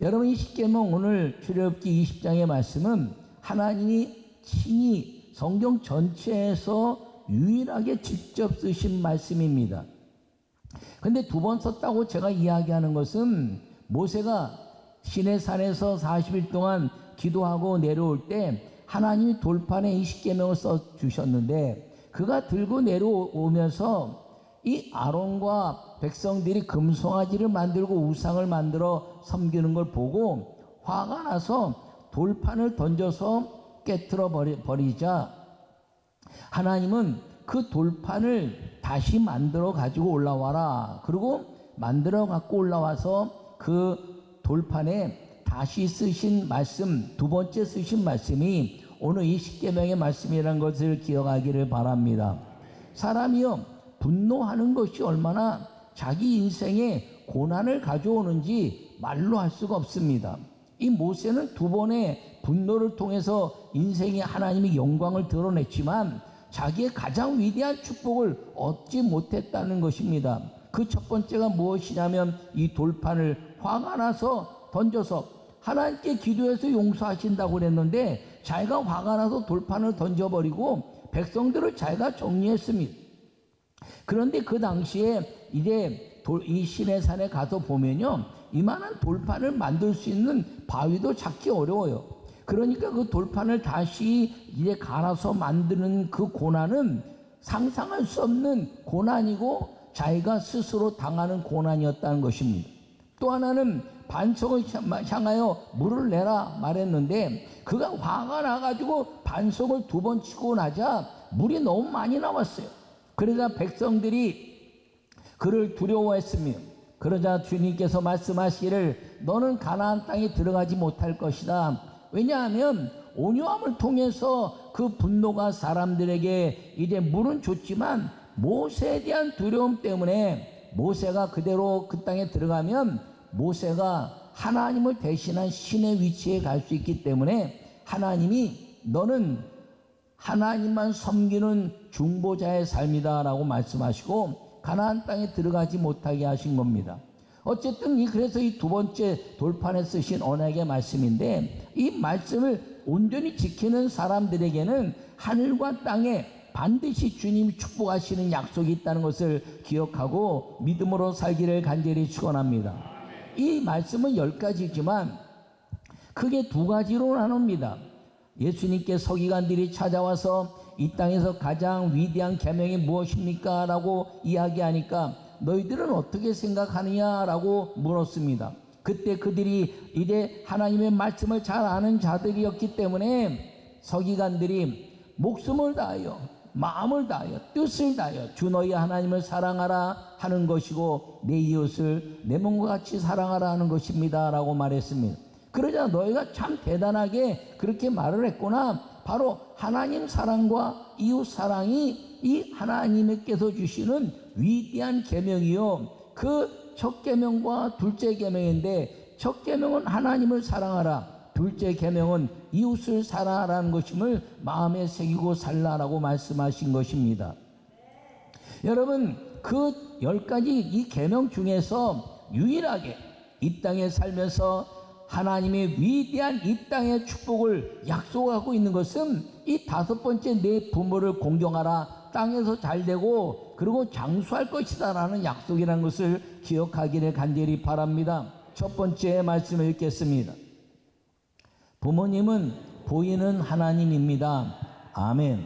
여러분, 이 십계명 오늘 출애굽기 20장의 말씀은 하나님이 친히 성경 전체에서 유일하게 직접 쓰신 말씀입니다. 근데 두 번 썼다고 제가 이야기하는 것은 모세가 시내산에서 40일 동안 기도하고 내려올 때 하나님이 돌판에 이 십계명을 써주셨는데, 그가 들고 내려오면서 이 아론과 백성들이 금송아지를 만들고 우상을 만들어 섬기는 걸 보고 화가 나서 돌판을 던져서 깨트려 버리자 하나님은 그 돌판을 다시 만들어 가지고 올라와라. 그리고 만들어 갖고 올라와서 그 돌판에 다시 쓰신 말씀, 두 번째 쓰신 말씀이 오늘 이 십계명의 말씀이라는 것을 기억하기를 바랍니다. 사람이요, 분노하는 것이 얼마나 자기 인생에 고난을 가져오는지 말로 할 수가 없습니다. 이 모세는 두 번의 분노를 통해서 인생에 하나님의 영광을 드러냈지만 자기의 가장 위대한 축복을 얻지 못했다는 것입니다. 그 첫 번째가 무엇이냐면 이 돌판을 화가 나서 던져서 하나님께 기도해서 용서하신다고 그랬는데 자기가 화가 나서 돌판을 던져버리고 백성들을 자기가 정리했습니다. 그런데 그 당시에 이제 이 시내산에 가서 보면요, 이만한 돌판을 만들 수 있는 바위도 찾기 어려워요. 그러니까 그 돌판을 다시 이제 갈아서 만드는 그 고난은 상상할 수 없는 고난이고 자기가 스스로 당하는 고난이었다는 것입니다. 또 하나는 반석을 향하여 물을 내라 말했는데 그가 화가 나가지고 반석을 두 번 치고 나자 물이 너무 많이 나왔어요. 그러자 백성들이 그를 두려워했으며, 그러자 주님께서 말씀하시기를 너는 가나안 땅에 들어가지 못할 것이다. 왜냐하면 온유함을 통해서 그 분노가 사람들에게 이제 물은 줬지만 모세에 대한 두려움 때문에 모세가 그대로 그 땅에 들어가면 모세가 하나님을 대신한 신의 위치에 갈 수 있기 때문에 하나님이 너는 하나님만 섬기는 중보자의 삶이다 라고 말씀하시고 가나안 땅에 들어가지 못하게 하신 겁니다. 어쨌든 그래서 이 두 번째 돌판에 쓰신 언약의 말씀인데, 이 말씀을 온전히 지키는 사람들에게는 하늘과 땅에 반드시 주님이 축복하시는 약속이 있다는 것을 기억하고 믿음으로 살기를 간절히 축원합니다. 이 말씀은 10가지지만 크게 두 가지로 나눕니다. 예수님께 서기관들이 찾아와서 이 땅에서 가장 위대한 계명이 무엇입니까? 라고 이야기하니까 너희들은 어떻게 생각하느냐? 라고 물었습니다. 그때 그들이 이제 하나님의 말씀을 잘 아는 자들이었기 때문에 서기관들이 목숨을 다하여 마음을 다하여 뜻을 다하여 주 너희 하나님을 사랑하라 하는 것이고 내 이웃을 내 몸과 같이 사랑하라 하는 것입니다 라고 말했습니다. 그러자 너희가 참 대단하게 그렇게 말을 했구나. 바로 하나님 사랑과 이웃 사랑이 이 하나님께서 주시는 위대한 계명이요, 그 첫 계명과 둘째 계명인데 첫 계명은 하나님을 사랑하라, 둘째 계명은 이웃을 사랑하라는 것임을 마음에 새기고 살라라고 말씀하신 것입니다. 여러분, 그 10가지 이 계명 중에서 유일하게 이 땅에 살면서 하나님의 위대한 이 땅의 축복을 약속하고 있는 것은 이 5번째 내 부모를 공경하라, 땅에서 잘되고 그리고 장수할 것이다 라는 약속이라는 것을 기억하기를 간절히 바랍니다. 첫 번째 말씀을 읽겠습니다. 부모님은 보이는 하나님입니다. 아멘.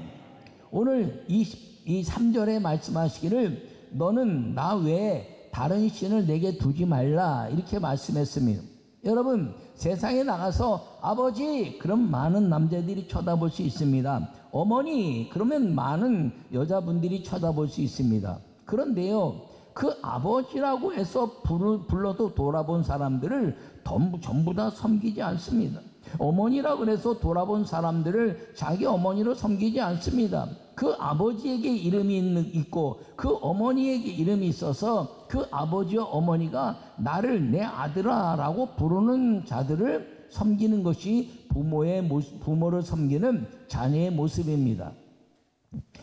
오늘 이 3절에 말씀하시기를 너는 나 외에 다른 신을 내게 두지 말라 이렇게 말씀했습니다. 여러분, 세상에 나가서 아버지 그럼 많은 남자들이 쳐다볼 수 있습니다. 어머니 그러면 많은 여자분들이 쳐다볼 수 있습니다. 그런데요, 그 아버지라고 해서 불러도 돌아본 사람들을 전부 다 섬기지 않습니다. 어머니라고 해서 돌아본 사람들을 자기 어머니로 섬기지 않습니다. 그 아버지에게 이름이 있고 그 어머니에게 이름이 있어서 그 아버지와 어머니가 나를 내 아들아 라고 부르는 자들을 섬기는 것이 부모를 섬기는 자녀의 모습입니다.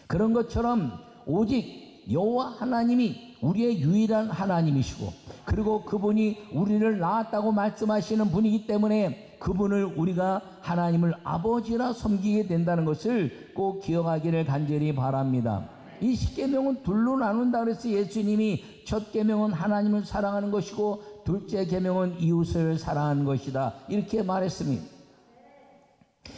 그런 것처럼 오직 여호와 하나님이 우리의 유일한 하나님이시고, 그리고 그분이 우리를 낳았다고 말씀하시는 분이기 때문에 그분을 우리가 하나님을 아버지라 섬기게 된다는 것을 꼭 기억하기를 간절히 바랍니다. 이 십계명은 둘로 나눈다 그래서 예수님이 첫 계명은 하나님을 사랑하는 것이고 둘째 계명은 이웃을 사랑하는 것이다 이렇게 말했습니다.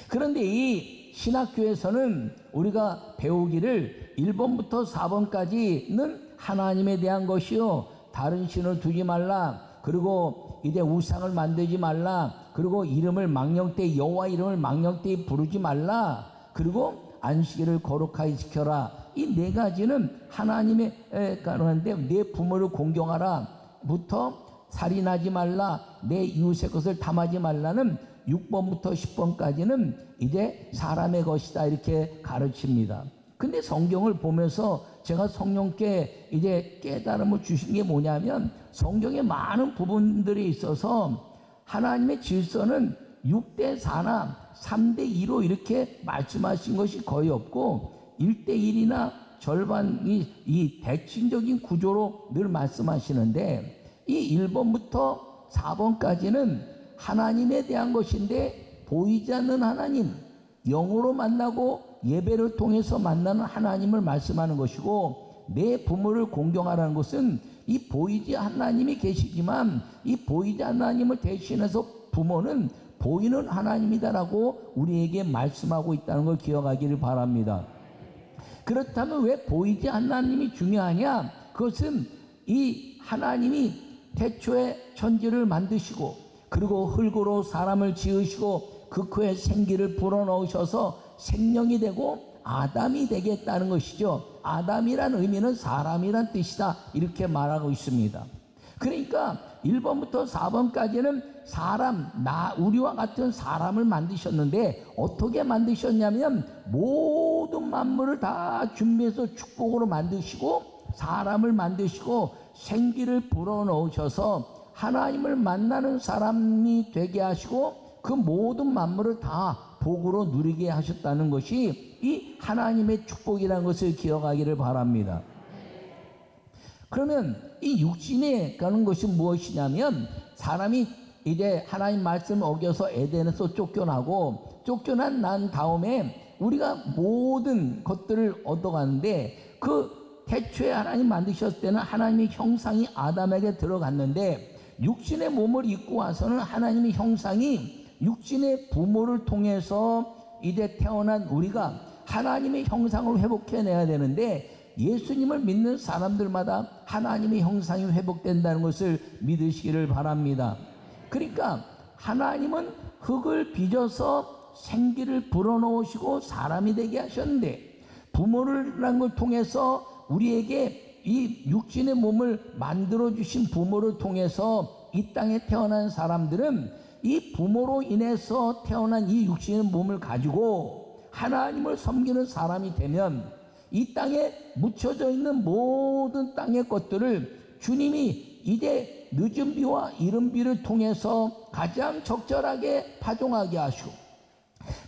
그런데 이 신학교에서는 우리가 배우기를 1번부터 4번까지는 하나님에 대한 것이요, 다른 신을 두지 말라, 그리고 이제 우상을 만들지 말라, 그리고 이름을 망령되이 여호와 이름을 망령되이 부르지 말라, 그리고 안식일을 거룩하게 지켜라. 이 네 가지는 하나님에 관한데, 내 부모를 공경하라 부터 살인하지 말라, 내 이웃의 것을 탐하지 말라는 6번부터 10번까지는 이제 사람의 것이다 이렇게 가르칩니다. 근데 성경을 보면서 제가 성령께 이제 깨달음을 주신 게 뭐냐면, 성경에 많은 부분들이 있어서 하나님의 질서는 6대4나 3대2로 이렇게 말씀하신 것이 거의 없고 1대1이나 절반이 이 대칭적인 구조로 늘 말씀하시는데, 이 1번부터 4번까지는 하나님에 대한 것인데, 보이지 않는 하나님, 영으로 만나고 예배를 통해서 만나는 하나님을 말씀하는 것이고, 내 부모를 공경하라는 것은 이 보이지 않는 하나님이 계시지만 이 보이지 않는 하나님을 대신해서 부모는 보이는 하나님이다라고 우리에게 말씀하고 있다는 걸 기억하기를 바랍니다. 그렇다면 왜 보이지 않는 하나님이 중요하냐? 그것은 이 하나님이 태초에 천지를 만드시고, 그리고 흙으로 사람을 지으시고 그 코에 생기를 불어넣으셔서 생명이 되고 아담이 되겠다는 것이죠. 아담이란 의미는 사람이란 뜻이다 이렇게 말하고 있습니다. 그러니까 1번부터 4번까지는 사람, 우리와 같은 사람을 만드셨는데, 어떻게 만드셨냐면 모든 만물을 다 준비해서 축복으로 만드시고 사람을 만드시고 생기를 불어넣으셔서 하나님을 만나는 사람이 되게 하시고 그 모든 만물을 다 복으로 누리게 하셨다는 것이 이 하나님의 축복이라는 것을 기억하기를 바랍니다. 그러면 이 육신에 가는 것이 무엇이냐면, 사람이 이제 하나님 말씀을 어겨서 에덴에서 쫓겨난 다음에 우리가 모든 것들을 얻어가는데, 그 태초에 하나님 만드셨을 때는 하나님의 형상이 아담에게 들어갔는데, 육신의 몸을 입고 와서는 하나님의 형상이 육신의 부모를 통해서 이제 태어난 우리가 하나님의 형상을 회복해내야 되는데, 예수님을 믿는 사람들마다 하나님의 형상이 회복된다는 것을 믿으시기를 바랍니다. 그러니까 하나님은 흙을 빚어서 생기를 불어넣으시고 사람이 되게 하셨는데, 부모라는 걸 통해서 우리에게 이 육신의 몸을 만들어주신 부모를 통해서 이 땅에 태어난 사람들은 이 부모로 인해서 태어난 이 육신의 몸을 가지고 하나님을 섬기는 사람이 되면, 이 땅에 묻혀져 있는 모든 땅의 것들을 주님이 이제 늦은 비와 이른 비를 통해서 가장 적절하게 파종하게 하시고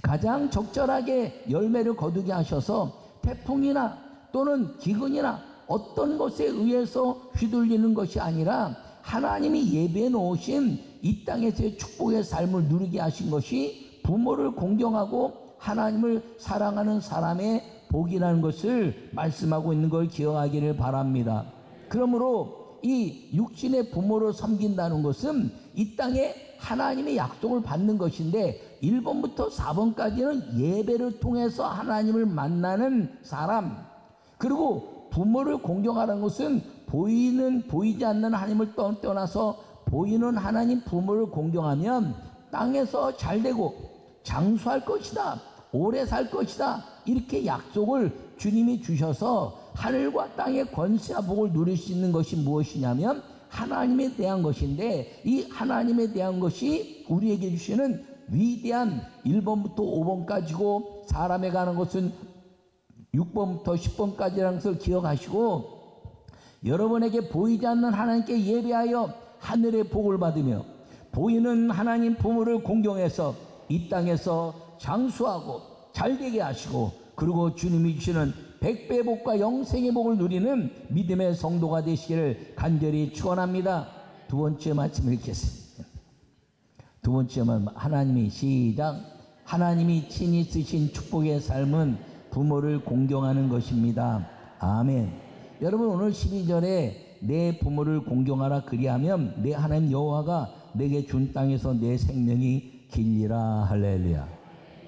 가장 적절하게 열매를 거두게 하셔서 태풍이나 또는 기근이나 어떤 것에 의해서 휘둘리는 것이 아니라 하나님이 예배해 놓으신 이 땅에서의 축복의 삶을 누리게 하신 것이 부모를 공경하고 하나님을 사랑하는 사람의 복이라는 것을 말씀하고 있는 걸 기억하기를 바랍니다. 그러므로 이 육신의 부모를 섬긴다는 것은 이 땅에 하나님의 약속을 받는 것인데, 1번부터 4번까지는 예배를 통해서 하나님을 만나는 사람, 그리고 부모를 공경하라는 것은 보이지 않는 하나님을 떠나서 보이는 하나님 부모를 공경하면 땅에서 잘되고 장수할 것이다, 오래 살 것이다, 이렇게 약속을 주님이 주셔서 하늘과 땅의 권세와 복을 누릴 수 있는 것이 무엇이냐면 하나님에 대한 것인데, 이 하나님에 대한 것이 우리에게 주시는 위대한 1번부터 5번까지고 사람에 관한 것은 6번부터 10번까지라는 것을 기억하시고, 여러분에게 보이지 않는 하나님께 예배하여 하늘의 복을 받으며 보이는 하나님 부모를 공경해서 이 땅에서 장수하고 잘되게 하시고, 그리고 주님이 주시는 백배 복과 영생의 복을 누리는 믿음의 성도가 되시기를 간절히 축원합니다. 두 번째 말씀 읽겠습니다. 두 번째는 하나님이 시작. 하나님이 친히 쓰신 축복의 삶은 부모를 공경하는 것입니다. 아멘. 여러분, 오늘 12절에 내 부모를 공경하라 그리하면 내 하나님 여호와가 내게 준 땅에서 내 생명이 길리라. 할렐루야.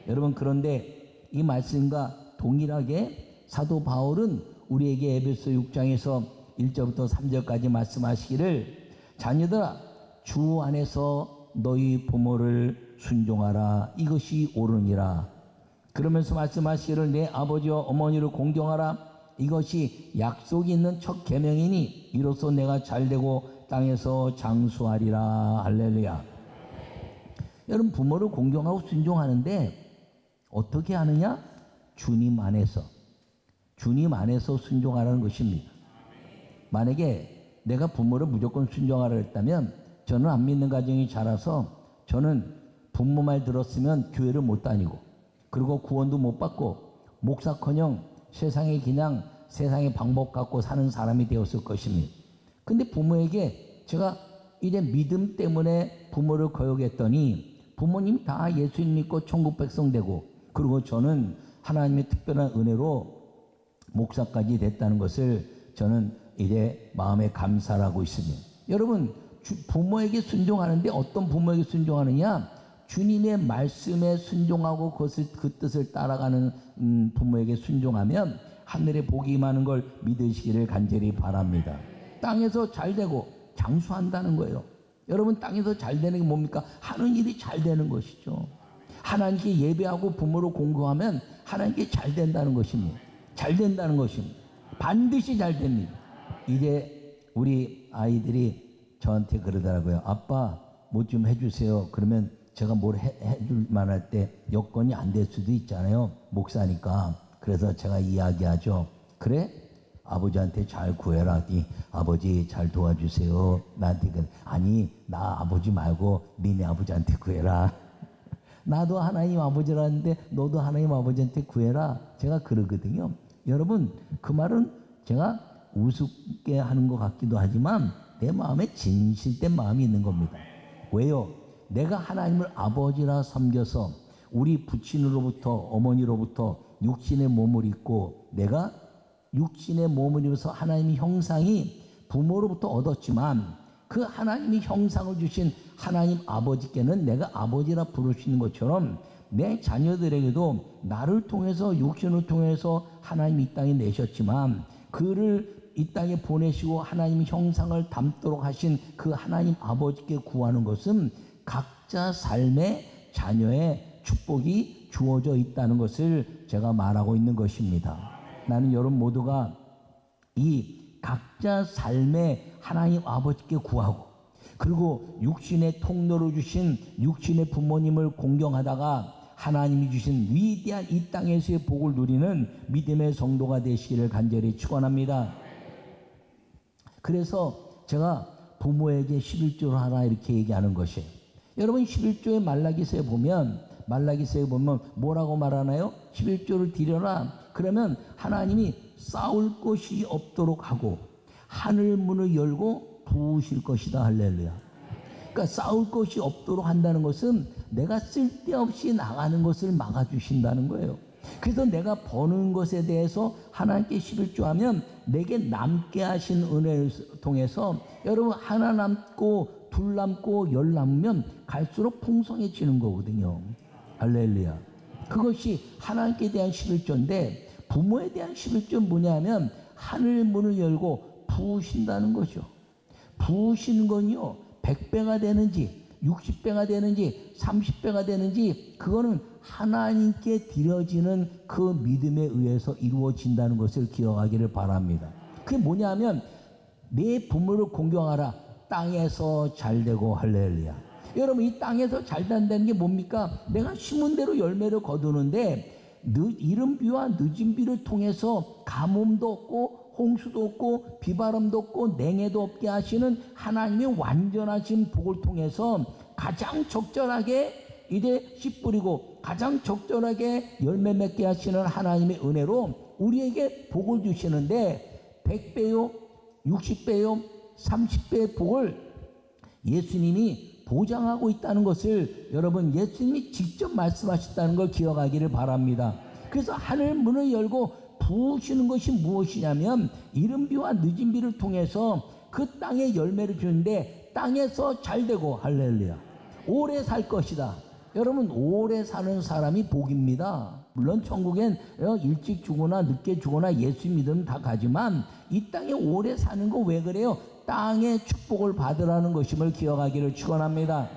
여러분, 그런데 이 말씀과 동일하게 사도 바울은 우리에게 에베소 6장에서 1절부터 3절까지 말씀하시기를 자녀들아 주 안에서 너희 부모를 순종하라. 이것이 옳으니라. 그러면서 말씀하시기를 내 아버지와 어머니를 공경하라. 이것이 약속이 있는 첫 계명이니 이로써 내가 잘되고 땅에서 장수하리라. 할렐루야. 여러분, 부모를 공경하고 순종하는데 어떻게 하느냐? 주님 안에서 순종하라는 것입니다. 만약에 내가 부모를 무조건 순종하라 했다면 저는 안 믿는 가정이 자라서 저는 부모 말 들었으면 교회를 못 다니고 그리고 구원도 못 받고 목사커녕 세상에 그냥 세상의 방법 갖고 사는 사람이 되었을 것입니다. 근데 부모에게 제가 이제 믿음 때문에 부모를 거역했더니 부모님이 다 예수님 믿고 천국 백성 되고 그리고 저는 하나님의 특별한 은혜로 목사까지 됐다는 것을 저는 이제 마음에 감사하고 있습니다. 여러분, 부모에게 순종하는데 어떤 부모에게 순종하느냐? 주님의 말씀에 순종하고 그 뜻을 따라가는 부모에게 순종하면 하늘에 복이 임하는 걸 믿으시기를 간절히 바랍니다. 땅에서 잘되고 장수한다는 거예요. 여러분, 땅에서 잘되는 게 뭡니까? 하는 일이 잘되는 것이죠. 하나님께 예배하고 부모로 공경하면 하나님께 잘된다는 것입니다. 잘된다는 것입니다. 반드시 잘됩니다. 이제 우리 아이들이 저한테 그러더라고요. 아빠 뭐 좀 해주세요. 그러면 제가 뭘 해줄 만할 때 여건이 안 될 수도 있잖아요. 목사니까. 그래서 제가 이야기하죠. 그래? 아버지한테 잘 구해라. 아버지 잘 도와주세요. 나한테 아니 나 아버지 말고 니네 아버지한테 구해라. 나도 하나님 아버지라는데 너도 하나님 아버지한테 구해라. 제가 그러거든요. 여러분, 그 말은 제가 우습게 하는 것 같기도 하지만 내 마음에 진실된 마음이 있는 겁니다. 왜요? 내가 하나님을 아버지라 섬겨서 우리 부친으로부터 어머니로부터 육신의 몸을 입고 내가 육신의 몸을 입어서 하나님의 형상이 부모로부터 얻었지만 그 하나님이 형상을 주신 하나님 아버지께는 내가 아버지라 부를 수 있는 것처럼 내 자녀들에게도 나를 통해서 육신을 통해서 하나님이 이 땅에 내셨지만 그를 이 땅에 보내시고 하나님의 형상을 담도록 하신 그 하나님 아버지께 구하는 것은 각자 삶의 자녀의 축복이 주어져 있다는 것을 제가 말하고 있는 것입니다. 나는 여러분 모두가 이 각자 삶의 하나님 아버지께 구하고 그리고 육신의 통로로 주신 육신의 부모님을 공경하다가 하나님이 주신 위대한 이 땅에서의 복을 누리는 믿음의 성도가 되시기를 간절히 축원합니다. 그래서 제가 부모에게 11조를 하라 이렇게 얘기하는 것이에요. 여러분 11조의 말라기서에 보면 뭐라고 말하나요? 11조를 드려라. 그러면 하나님이 싸울 것이 없도록 하고 하늘 문을 열고 부으실 것이다. 할렐루야. 그러니까 싸울 것이 없도록 한다는 것은 내가 쓸데없이 나가는 것을 막아주신다는 거예요. 그래서 내가 버는 것에 대해서 하나님께 11조 하면 내게 남게 하신 은혜를 통해서 여러분 하나 남고 둘 남고 열 남으면 갈수록 풍성해지는 거거든요. 할렐루야. 그것이 하나님께 대한 11조인데 부모에 대한 11조는 뭐냐면 하늘 문을 열고 부으신다는 거죠. 부으시는 건요 100배가 되는지 60배가 되는지 30배가 되는지 그거는 하나님께 드려지는 그 믿음에 의해서 이루어진다는 것을 기억하기를 바랍니다. 그게 뭐냐면 내 부모를 공경하라. 땅에서 잘되고 할렐루야. 여러분 이 땅에서 잘된다는 게 뭡니까? 내가 심은 대로 열매를 거두는데 이른 비와 늦은 비를 통해서 가뭄도 없고 홍수도 없고 비바람도 없고 냉해도 없게 하시는 하나님의 완전하신 복을 통해서 가장 적절하게 이제 씨 뿌리고 가장 적절하게 열매 맺게 하시는 하나님의 은혜로 우리에게 복을 주시는데 100배요, 60배요, 30배의 복을 예수님이 보장하고 있다는 것을 여러분 예수님이 직접 말씀하셨다는 걸 기억하기를 바랍니다. 그래서 하늘 문을 열고 부으시는 것이 무엇이냐면 이른 비와 늦은 비를 통해서 그 땅에 열매를 주는데 땅에서 잘되고 할렐루야 오래 살 것이다. 여러분 오래 사는 사람이 복입니다. 물론 천국엔 일찍 죽거나 늦게 죽거나 예수 믿으면 다 가지만 이 땅에 오래 사는 거 왜 그래요? 땅의 축복을 받으라는 것임을 기억하기를 축원합니다.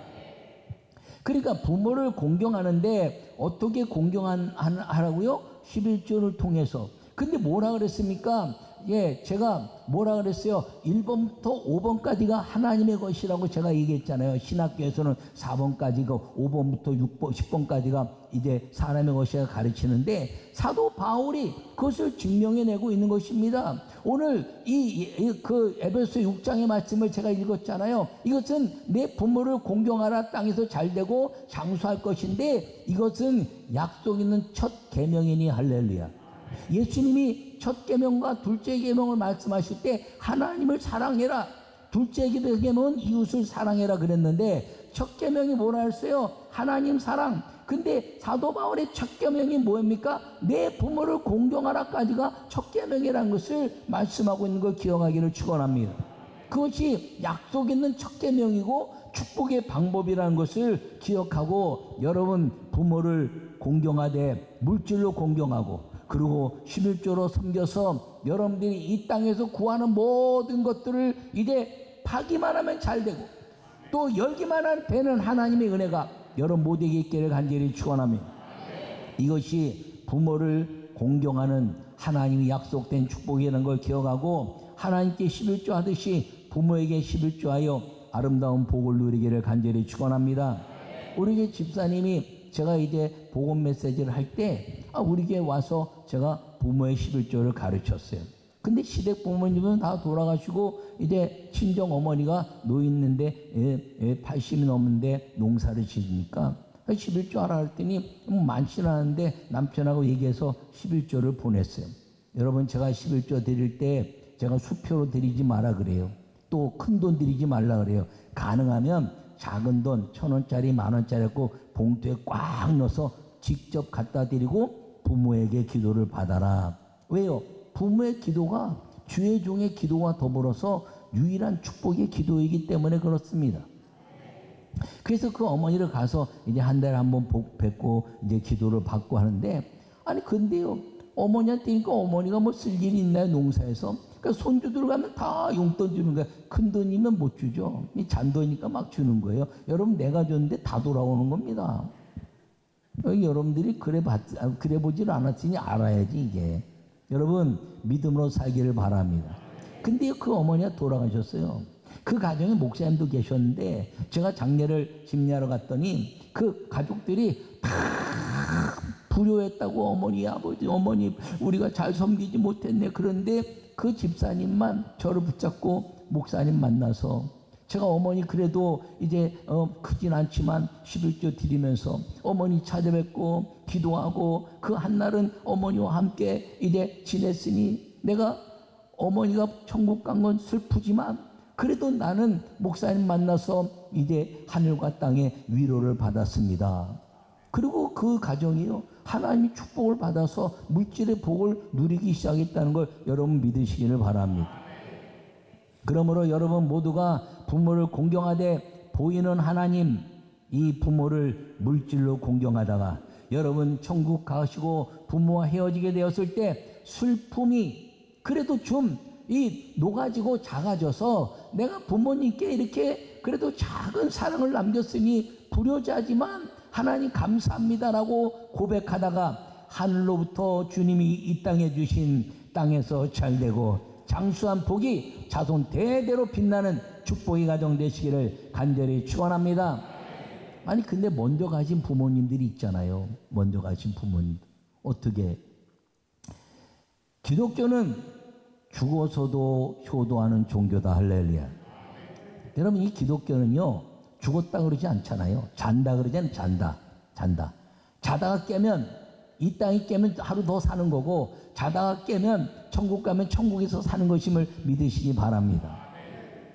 그러니까 부모를 공경하는데 어떻게 공경하라고요? 11조를 통해서. 근데 뭐라 그랬습니까? 예, 제가 뭐라 그랬어요? 1번부터 5번까지가 하나님의 것이라고 제가 얘기했잖아요. 신학교에서는 4번까지고 5번부터 6번, 10번까지가 이제 사람의 것이라 가르치는데 사도 바울이 그것을 증명해내고 있는 것입니다. 오늘 그 에베소 6장의 말씀을 제가 읽었잖아요. 이것은 내 부모를 공경하라 땅에서 잘되고 장수할 것인데 이것은 약속 있는 첫 계명이니 할렐루야. 예수님이 첫 계명과 둘째 계명을 말씀하실 때 하나님을 사랑해라. 둘째 계명은 이웃을 사랑해라 그랬는데 첫 계명이 뭐라 했어요? 하나님 사랑. 근데 사도 바울의 첫 계명이 뭐입니까? 내 부모를 공경하라까지가 첫 계명이라는 것을 말씀하고 있는 걸 기억하기를 축원합니다. 그것이 약속 있는 첫 계명이고 축복의 방법이라는 것을 기억하고 여러분 부모를 공경하되 물질로 공경하고 그리고 11조로 섬겨서 여러분들이 이 땅에서 구하는 모든 것들을 이제 파기만 하면 잘 되고 또 열기만 하면 되는 하나님의 은혜가 여러분 모두에게 있기를 간절히 축원합니다. 이것이 부모를 공경하는 하나님이 약속된 축복이라는 걸 기억하고 하나님께 11조 하듯이 부모에게 11조 하여 아름다운 복을 누리기를 간절히 축원합니다. 우리 집사님이 제가 이제 복음 메시지를 할 때 우리 교회 와서 제가 부모의 11조를 가르쳤어요. 근데 시댁 부모님은 다 돌아가시고 이제 친정 어머니가 노인인데 80이 넘는데 농사를 지으니까 11조 하라 했더니 많지는 않은데 남편하고 얘기해서 11조를 보냈어요. 여러분 제가 11조 드릴 때 제가 수표로 드리지 마라 그래요. 또 큰 돈 드리지 말라 그래요. 가능하면 작은 돈 1,000원짜리 10,000원짜리 봉투에 꽉 넣어서 직접 갖다 드리고 부모에게 기도를 받아라. 왜요? 부모의 기도가 주의 종의 기도와 더불어서 유일한 축복의 기도이기 때문에 그렇습니다. 그래서 그 어머니를 가서 이제 한 달에 한 번 뵙고 이제 기도를 받고 하는데 아니 근데요 어머니한테니까 어머니가 뭐 쓸 일이 있나요 농사에서? 그러니까 손주들 가면 다 용돈 주는 거야. 큰 돈이면 못 주죠. 잔돈이니까 막 주는 거예요. 여러분 내가 줬는데 다 돌아오는 겁니다. 여러분들이 그래 보질 않았으니 알아야지 이게. 여러분 믿음으로 살기를 바랍니다. 근데 그 어머니가 돌아가셨어요. 그 가정에 목사님도 계셨는데 제가 장례를 집례하러 갔더니 그 가족들이 다 불효했다고 어머니 아버지 어머니 우리가 잘 섬기지 못했네. 그런데 그 집사님만 저를 붙잡고 목사님 만나서 제가 어머니 그래도 이제 크진 않지만 11조 드리면서 어머니 찾아뵙고 기도하고 그 한날은 어머니와 함께 이제 지냈으니 내가 어머니가 천국 간 건 슬프지만 그래도 나는 목사님 만나서 이제 하늘과 땅의 위로를 받았습니다. 그리고 그 가정이요 하나님이 축복을 받아서 물질의 복을 누리기 시작했다는 걸 여러분 믿으시기를 바랍니다. 그러므로 여러분 모두가 부모를 공경하되 보이는 하나님 이 부모를 물질로 공경하다가 여러분 천국 가시고 부모와 헤어지게 되었을 때 슬픔이 그래도 좀 이 녹아지고 작아져서 내가 부모님께 이렇게 그래도 작은 사랑을 남겼으니 불효자지만 하나님 감사합니다라고 고백하다가 하늘로부터 주님이 이 땅에 주신 땅에서 잘되고 장수한 복이 자손 대대로 빛나는 축복의 가정 되시기를 간절히 축원합니다. 아니 근데 먼저 가신 부모님들이 있잖아요. 먼저 가신 부모님 어떻게 기독교는 죽어서도 효도하는 종교다. 할렐루야. 여러분 이 기독교는요 죽었다 그러지 않잖아요. 잔다 그러지 않아요. 잔다 자다가 깨면 이 땅에 깨면 하루 더 사는 거고, 자다가 깨면 천국 가면 천국에서 사는 것임을 믿으시기 바랍니다.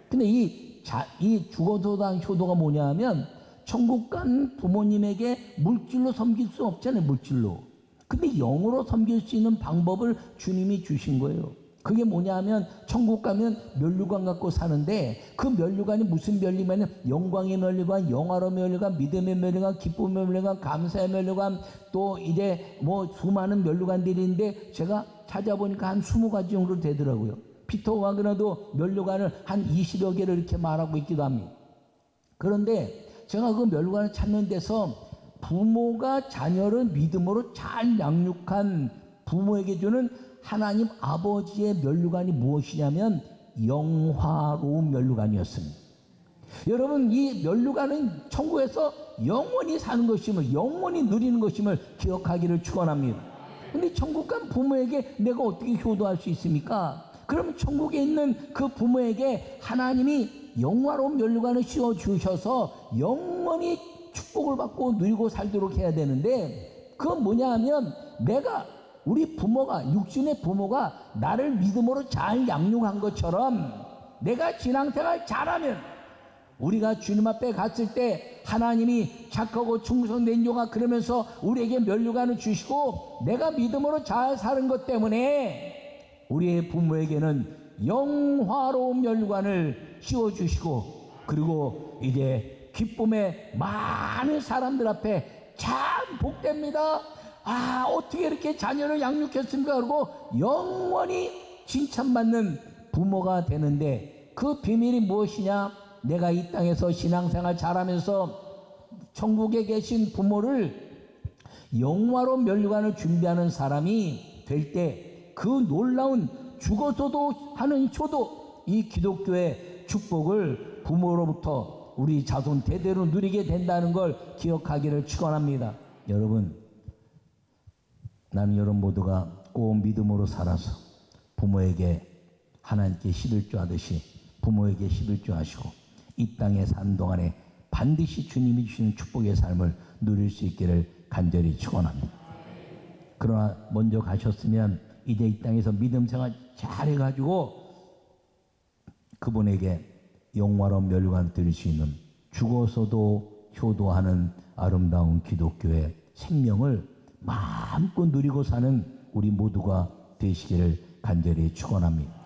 근데 이 죽어도당 효도가 뭐냐 하면, 천국 간 부모님에게 물질로 섬길 수 없잖아요, 물질로. 근데 영으로 섬길 수 있는 방법을 주님이 주신 거예요. 그게 뭐냐 하면, 천국 가면 면류관 갖고 사는데, 그 면류관이 무슨 면류관이냐면 영광의 면류관, 영화로의 면류관, 믿음의 면류관, 기쁨의 면류관, 감사의 면류관, 또 이제 뭐 수많은 면류관들이 있는데, 제가 찾아보니까 한 20가지 정도 되더라고요. 피터 와그너도 면류관을 한 20여 개를 이렇게 말하고 있기도 합니다. 그런데 제가 그 면류관을 찾는 데서, 부모가 자녀를 믿음으로 잘 양육한 부모에게 주는 하나님 아버지의 면류관이 무엇이냐면 영화로운 면류관이었습니다. 여러분, 이 면류관은 천국에서 영원히 사는 것임을, 영원히 누리는 것임을 기억하기를 축원합니다. 근데 천국 간 부모에게 내가 어떻게 효도할 수 있습니까? 그러면 천국에 있는 그 부모에게 하나님이 영화로운 면류관을 씌워 주셔서 영원히 축복을 받고 누리고 살도록 해야 되는데, 그건 뭐냐 하면, 우리 부모가, 육신의 부모가 나를 믿음으로 잘 양육한 것처럼 내가 신앙생활 잘하면, 우리가 주님 앞에 갔을 때 하나님이 착하고 충성된 종아 그러면서 우리에게 면류관을 주시고, 내가 믿음으로 잘 사는 것 때문에 우리의 부모에게는 영화로운 면류관을 씌워주시고, 그리고 이제 기쁨의 많은 사람들 앞에 참 복됩니다. 아, 어떻게 이렇게 자녀를 양육했습니까? 그러고 영원히 칭찬받는 부모가 되는데, 그 비밀이 무엇이냐? 내가 이 땅에서 신앙생활 잘하면서 천국에 계신 부모를 영화로운 면류관을 준비하는 사람이 될 때, 그 놀라운 죽어서도 하는 효도, 이 기독교의 축복을 부모로부터 우리 자손 대대로 누리게 된다는 걸 기억하기를 축원합니다. 여러분, 나는 여러분 모두가 꼭 믿음으로 살아서 부모에게 하나님께 11조 하듯이 부모에게 11조 하시고, 이 땅에 사는 동안에 반드시 주님이 주시는 축복의 삶을 누릴 수 있기를 간절히 축원합니다. 그러나 먼저 가셨으면 이제 이 땅에서 믿음 생활 잘해가지고 그분에게 영화로운 면류관 드릴 수 있는, 죽어서도 효도하는 아름다운 기독교의 생명을 마음껏 누리고 사는 우리 모두가 되시기를 간절히 축원합니다.